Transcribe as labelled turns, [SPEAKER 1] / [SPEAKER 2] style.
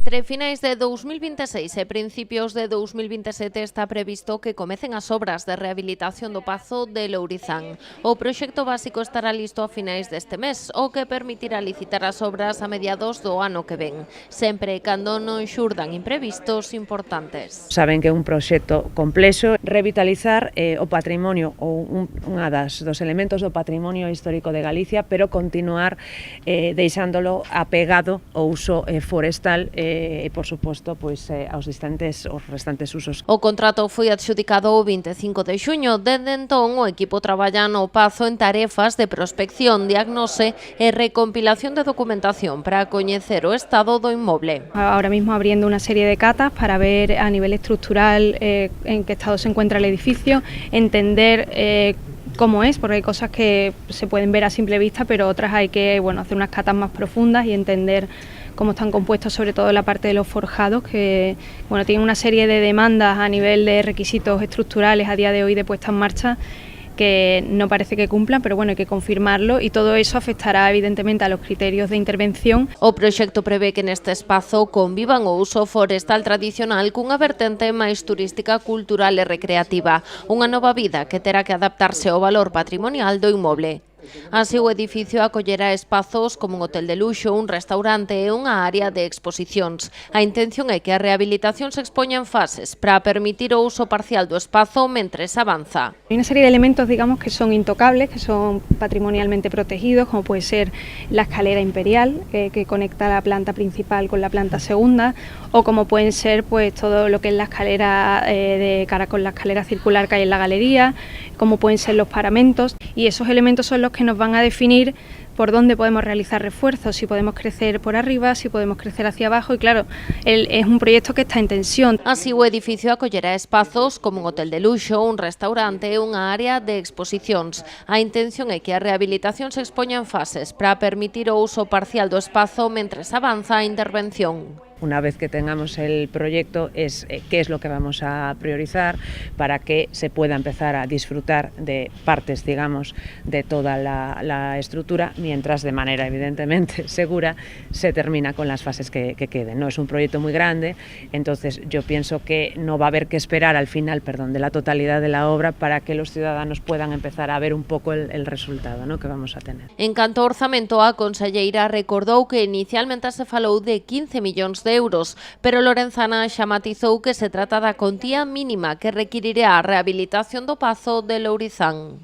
[SPEAKER 1] Entre finais de 2026 e principios de 2027 está previsto que comecen as obras de rehabilitación do Pazo de Lourizán. O proxecto básico estará listo a finais deste mes, o que permitirá licitar as obras a mediados do ano que ven, sempre e cando non xurdan imprevistos importantes.
[SPEAKER 2] Saben que é un proxecto complexo, revitalizar o patrimonio ou unha dos elementos do patrimonio histórico de Galicia, pero continuar deixándolo apegado ao uso forestal e, por suposto, pois, aos restantes usos.
[SPEAKER 1] O contrato foi adxudicado o 25 de xuño. Dende entón, o equipo traballa no Pazo en tarefas de prospección, diagnose e recompilación de documentación para coñecer o estado do inmoble.
[SPEAKER 3] Ahora mismo abriendo una serie de catas para ver a nivel estructural en qué estado se encuentra el edificio, entender cómo es, porque hay cosas que se pueden ver a simple vista, pero otras hay que hacer unas catas más profundas y entender cómo están compuestos, sobre todo la parte de los forjados, que tienen una serie de demandas a nivel de requisitos estructurales a día de hoy de puesta en marcha que no parece que cumplan, pero hay que confirmarlo e todo eso afectará evidentemente a los criterios de intervención.
[SPEAKER 1] O proxecto prevé que neste espazo convivan o uso forestal tradicional cunha vertente máis turística, cultural e recreativa, unha nova vida que terá que adaptarse ao valor patrimonial do inmoble. Así, o edificio acollerá espazos como un hotel de luxo, un restaurante e unha área de exposicións. A intención é que a rehabilitación se expoña en fases para permitir o uso parcial do espazo mentres avanza.
[SPEAKER 3] Hay una serie de elementos, digamos, que son intocables, que son patrimonialmente protegidos, como puede ser la escalera imperial, que conecta la planta principal con la planta segunda, o como pueden ser todo lo que es la escalera de cara con la escalera circular que hay en la galería, como pueden ser los paramentos, y esos elementos son los que nos van a definir por dónde podemos realizar refuerzos, si podemos crecer por arriba, si podemos crecer hacia abajo, y claro, es un proyecto que está en tensión.
[SPEAKER 1] Así, o edificio acollerá espazos como un hotel de luxo, un restaurante e unha área de exposicións. A intención é que a rehabilitación se expoña en fases para permitir o uso parcial do espazo mentres avanza a intervención.
[SPEAKER 2] Una vez que tengamos el proyecto, qué es lo que vamos a priorizar para que se pueda empezar a disfrutar de partes, digamos, de toda la estructura, mientras de manera evidentemente segura se termina con las fases que queden. No es un proyecto muy grande, entonces yo pienso que no va a haber que esperar al final, de la totalidad de la obra para que los ciudadanos puedan empezar a ver un poco el resultado, ¿no?, que vamos a tener.
[SPEAKER 1] En canto ao orzamento, a conselleira recordou que inicialmente se falou de 15 millóns de euros, pero Lorenzana xa matizou que se trata da contía mínima que requirirá a rehabilitación do Pazo de Lourizán.